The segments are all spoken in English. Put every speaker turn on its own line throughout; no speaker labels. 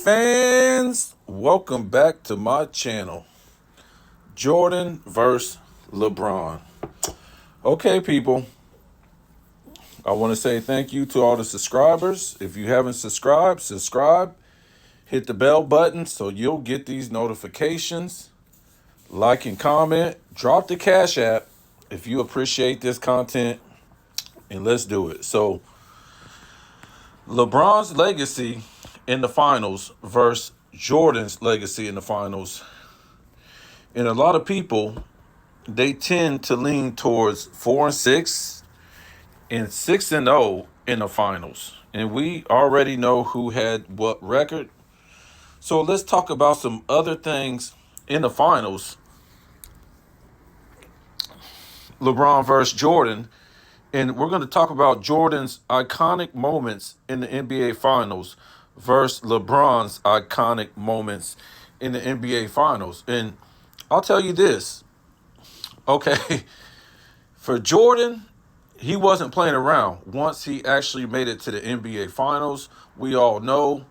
fans, welcome back to my channel. Jordan versus LeBron. Okay, people, I want to say thank you to all the subscribers. If you haven't subscribed, subscribe. Hit the bell button so you'll get these notifications. Like and comment. Drop the Cash App if you appreciate this content. And let's do it. So, LeBron's legacy in the finals versus Jordan's legacy in the finals. And a lot of people, they tend to lean towards 4-6 and 6-0 in the finals. And we already know who had what record. So let's talk about some other things in the finals. LeBron versus Jordan. And we're going to talk about Jordan's iconic moments in the NBA Finals versus LeBron's iconic moments in the NBA Finals. And I'll tell you this, okay, for Jordan, he wasn't playing around. Once he actually made it to the NBA Finals, we all know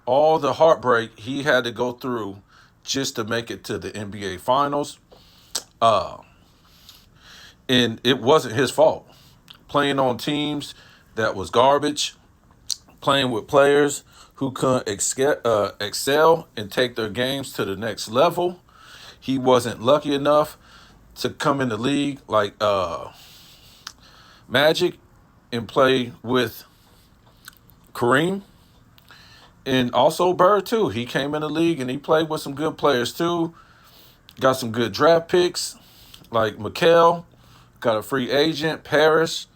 all the heartbreak he had to go through just to make it to the NBA Finals. And it wasn't his fault. Playing on teams that was garbage, playing with players who couldn't excel and take their games to the next level. He wasn't lucky enough to come in the league like Magic and play with Kareem. And also Bird, too. He came in the league and he played with some good players, too. Got some good draft picks like Mikal, got a free agent, Parrish.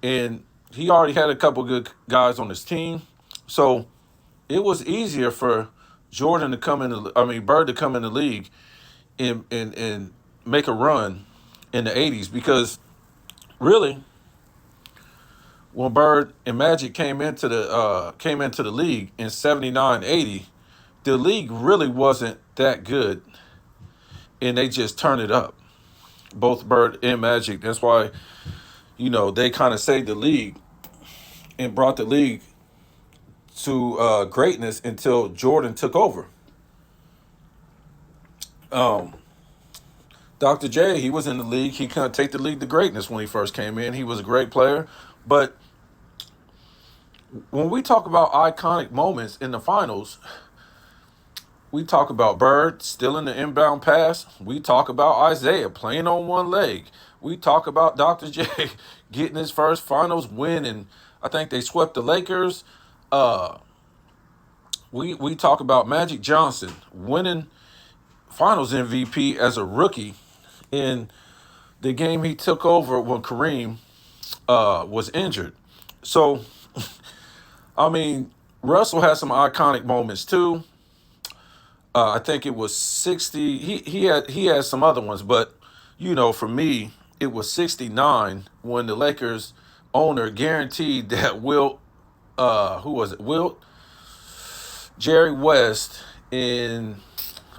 And he already had a couple good guys on his team. So it was easier for Jordan to come in, Bird to come in the league and make a run in the 80s. Because really, when Bird and Magic came into the league in 79, 80, the league really wasn't that good. And they just turned it up. Both Bird and Magic. That's why, they kind of saved the league and brought the league to greatness until Jordan took over. Dr. J, he was in the league. He couldn't take the league to greatness when he first came in. He was a great player. But when we talk about iconic moments in the finals, we talk about Bird stealing the inbound pass. We talk about Isaiah playing on one leg. We talk about Dr. J getting his first finals win, and I think they swept the Lakers. We talk about Magic Johnson winning finals MVP as a rookie in the game he took over when Kareem was injured. So, Russell had some iconic moments too. I think it was 60. He had some other ones, but for me, it was 69 when the Lakers owner guaranteed that Wilt, who was it? Wilt, Jerry West, and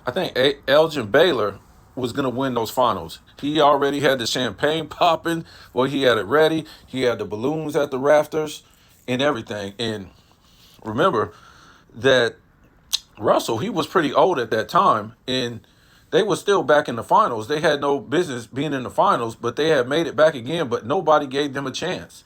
I think Elgin Baylor was going to win those finals. He already had the champagne popping. Well, he had it ready. He had the balloons at the rafters and everything. And remember that Russell, he was pretty old at that time, and they were still back in the finals. They had no business being in the finals, but they had made it back again, but nobody gave them a chance.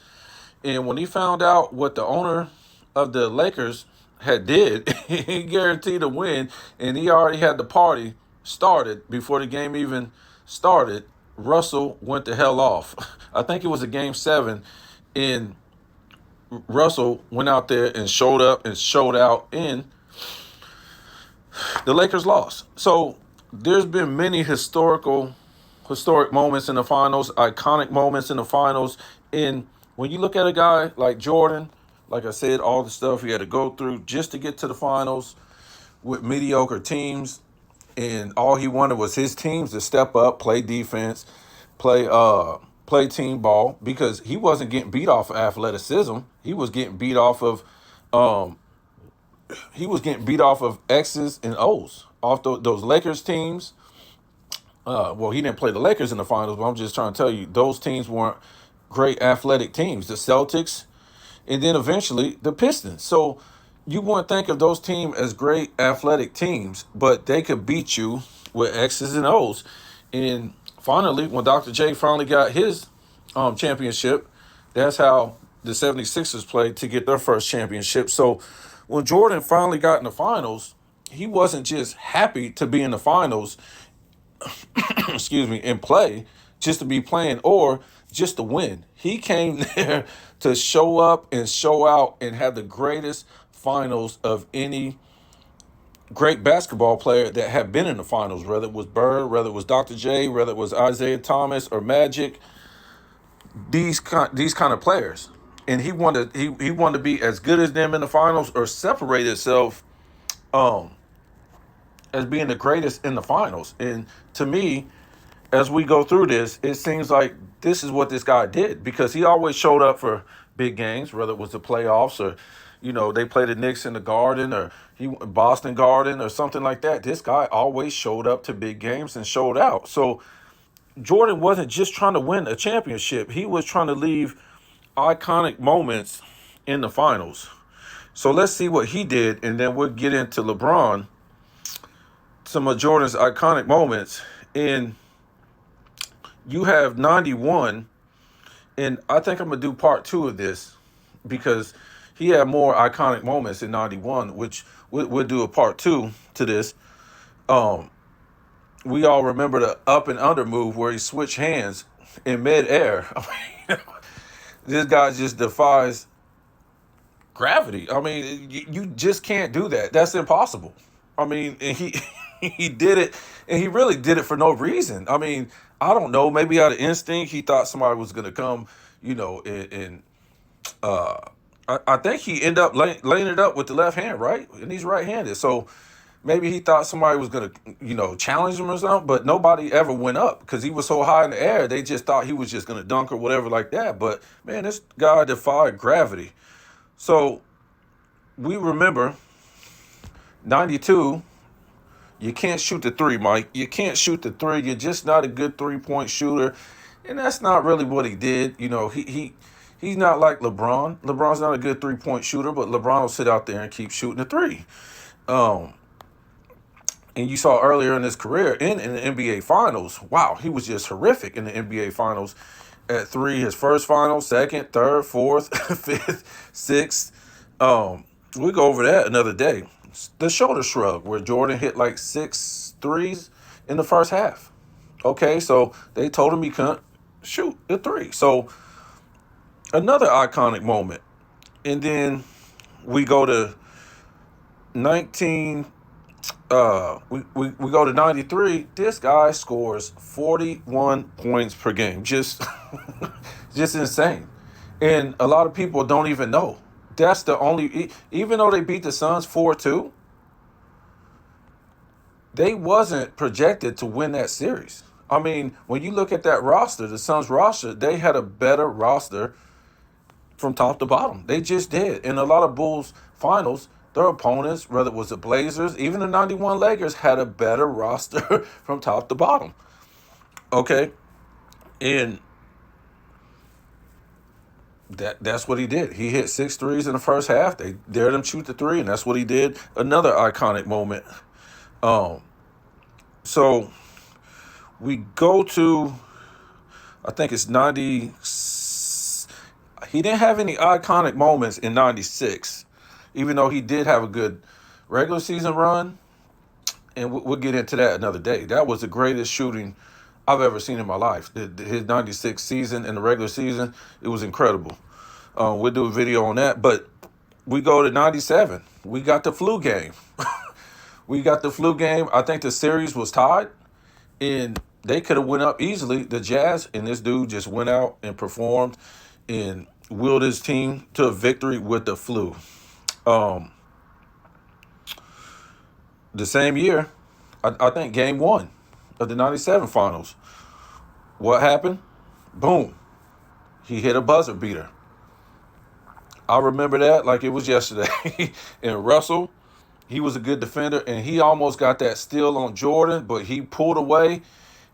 And when he found out what the owner of the Lakers had did, he guaranteed a win, and he already had the party started before the game even started. Russell went the hell off. I think it was a game 7, and Russell went out there and showed up and showed out, and the Lakers lost. So there's been many historic moments in the finals, iconic moments in the finals. And when you look at a guy like Jordan, like I said, all the stuff he had to go through just to get to the finals with mediocre teams, and all he wanted was his teams to step up, play defense, play team ball, because he wasn't getting beat off of athleticism. He was getting beat off of X's and O's off those Lakers teams. He didn't play the Lakers in the finals, but I'm just trying to tell you, those teams weren't great athletic teams. The Celtics, and then eventually the Pistons. So you wouldn't think of those teams as great athletic teams, but they could beat you with X's and O's. And finally, when Dr. J finally got his championship, that's how the 76ers played to get their first championship. So when Jordan finally got in the finals, he wasn't just happy to be in the finals, excuse me, and play just to be playing or just to win. He came there to show up and show out and have the greatest finals of any great basketball player that had been in the finals, whether it was Bird, whether it was Dr. J, whether it was Isaiah Thomas or Magic, these kind of players. And he wanted to be as good as them in the finals or separate himself um as being the greatest in the finals. And to me, as we go through this, it seems like this is what this guy did because he always showed up for big games, whether it was the playoffs or, they played the Knicks in the Garden or Boston Garden or something like that. This guy always showed up to big games and showed out. So Jordan wasn't just trying to win a championship; he was trying to leave iconic moments in the finals. So let's see what he did, and then we'll get into LeBron, some of Jordan's iconic moments. And you have 91, and I think I'm going to do part two of this because he had more iconic moments in 91, which we'll do a part two to this. Um, we all remember the up and under move where he switched hands in midair. I mean, this guy just defies gravity. I mean, you just can't do that. That's impossible. I mean, and he he did it, and he really did it for no reason. I mean, I don't know. Maybe out of instinct, he thought somebody was going to come, and uh, I think he ended up laying it up with the left hand, right? And he's right-handed, so maybe he thought somebody was going to, challenge him or something. But nobody ever went up because he was so high in the air. They just thought he was just going to dunk or whatever like that. But man, this guy defied gravity. So we remember 92. You can't shoot the three, Mike. You can't shoot the three. You're just not a good 3-point shooter. And that's not really what he did. He's not like LeBron. LeBron's not a good 3-point shooter, but LeBron will sit out there and keep shooting the three. Um, and you saw earlier in his career in the NBA Finals, wow, he was just horrific in the NBA Finals at three, his first final, second, third, fourth, fifth, sixth. We go over that another day. The shoulder shrug, where Jordan hit like 6 threes in the first half. Okay, so they told him he couldn't shoot the three. So another iconic moment. And then we go to 19. We go to 93. This guy scores 41 points per game. Just just insane. And a lot of people don't even know. That's the only, even though they beat the Suns 4-2, they wasn't projected to win that series. I mean, when you look at that roster, the Suns roster, they had a better roster from top to bottom. They just did. In a lot of Bulls finals, their opponents, whether it was the Blazers, even the 91 Lakers, had a better roster from top to bottom. Okay? And that's what he did. He hit 6 threes in the first half. They dared him shoot the three, and that's what he did. Another iconic moment. Um, so we go to, I think it's 90. He didn't have any iconic moments in 96, even though he did have a good regular season run. And we'll get into that another day. That was the greatest shooting I've ever seen in my life. His 96 season and the regular season, it was incredible. We'll do a video on that. But we go to 97. We got the flu game. We got the flu game. I think the series was tied. And they could have went up easily, the Jazz. And this dude just went out and performed and willed his team to a victory with the flu. The same year, I think game one of the 97 finals. What happened? Boom. He hit a buzzer beater. I remember that like it was yesterday. And Russell, he was a good defender, and he almost got that steal on Jordan, but he pulled away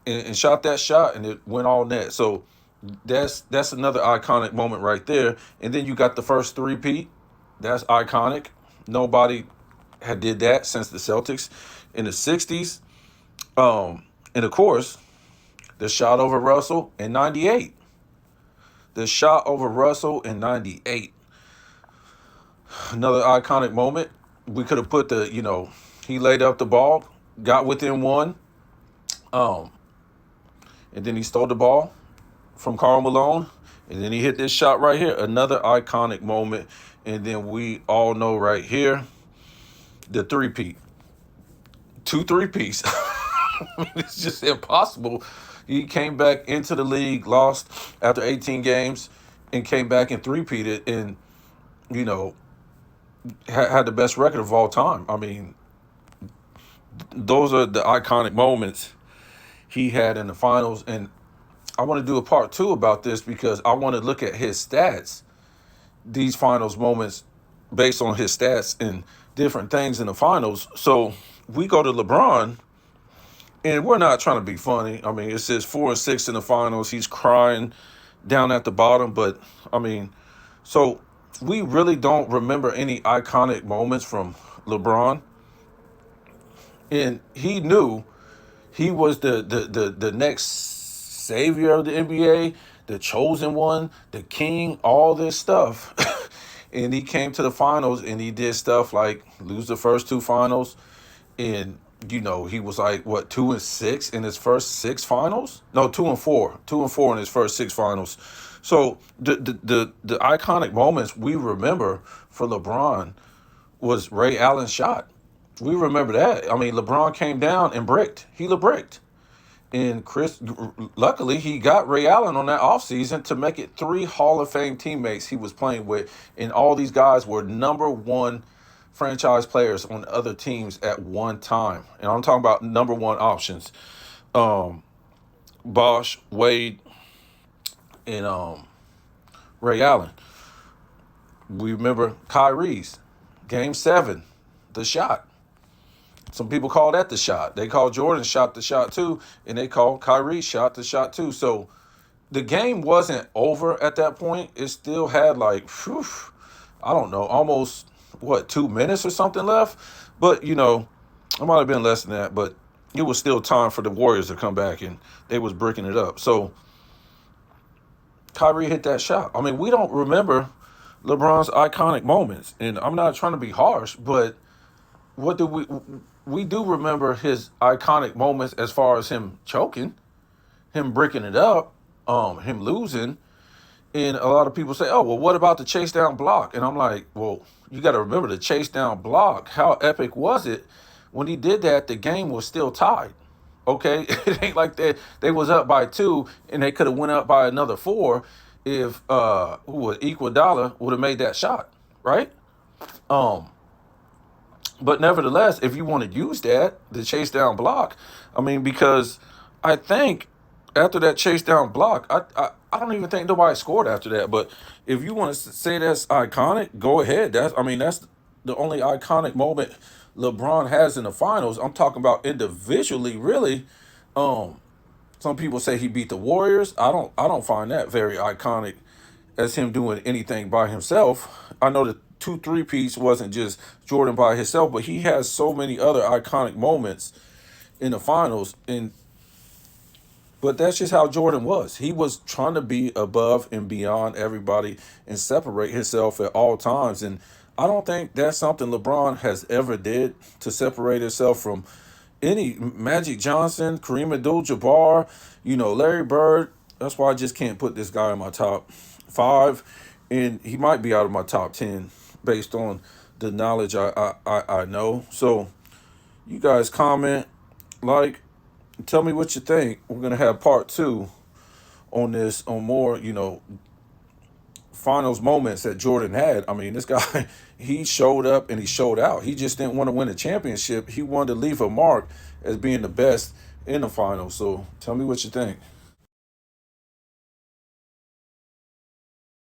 and shot that shot, and it went all net. So that's another iconic moment right there. And then you got the first three-peat. That's iconic. Nobody had did that since the Celtics in the 60s. And of course, the shot over Russell in 98. The shot over Russell in 98. Another iconic moment. We could have put he laid up the ball, got within one, um, and then he stole the ball from Karl Malone, and then he hit this shot right here. Another iconic moment. And then we all know right here, the three-peat. Two three-peats. It's just impossible. He came back into the league, lost after 18 games, and came back and three-peated, and, you know, had the best record of all time. I mean, those are the iconic moments he had in the finals. And I want to do a part two about this because I want to look at his stats, these finals moments, based on his stats and different things in the finals. So we go to LeBron, and we're not trying to be funny. I mean, it says 4-6 in the finals. He's crying down at the bottom. But, I mean, so we really don't remember any iconic moments from LeBron. And he knew he was the next savior of the NBA, the chosen one, the king, all this stuff. And he came to the finals and he did stuff like lose the first two finals. And, he was like, what, 2-6 in his first six finals? No, 2-4. 2-4 in his first six finals. So the iconic moments we remember for LeBron was Ray Allen's shot. We remember that. I mean, LeBron came down and bricked. He bricked. And luckily, he got Ray Allen on that offseason to make it 3 Hall of Fame teammates he was playing with. And all these guys were number one franchise players on other teams at one time. And I'm talking about number one options. Bosh, Wade, and Ray Allen. We remember Kyrie's Game 7, the shot. Some people call that the shot. They call Jordan shot the shot too, and they call Kyrie shot the shot too. So the game wasn't over at that point. It still had I don't know, almost 2 minutes or something left. But it might have been less than that. But it was still time for the Warriors to come back, and they was breaking it up. So Kyrie hit that shot. I mean, we don't remember LeBron's iconic moments, and I'm not trying to be harsh, but what do we do remember his iconic moments as far as him choking, him breaking it up, him losing. And a lot of people say, oh, well, what about the chase down block? And I'm like, well, you got to remember the chase down block. How epic was it? When he did that, the game was still tied. Okay? It ain't like they was up by 2 and they could have went up by another 4 if Iguodala would have made that shot, right? But nevertheless, if you want to use that, the chase down block, I mean, because I think after that chase down block, I don't even think nobody scored after that. But if you want to say that's iconic, go ahead. That's the only iconic moment LeBron has in the finals. I'm talking about individually, really. Some people say he beat the Warriors. I don't find that very iconic as him doing anything by himself. I know the 2 3-peats wasn't just Jordan by himself, but he has so many other iconic moments in the finals. But that's just how Jordan was. He was trying to be above and beyond everybody and separate himself at all times. And I don't think that's something LeBron has ever did to separate himself from any Magic Johnson, Kareem Abdul-Jabbar, Larry Bird. That's why I just can't put this guy in my top 5, and he might be out of my top 10 based on the knowledge I know. So you guys comment, tell me what you think. We're gonna have part 2 on this, on more finals moments that Jordan had. I mean, this guy, he showed up and he showed out. He just didn't want to win a championship. He wanted to leave a mark as being the best in the finals. So tell me what you think.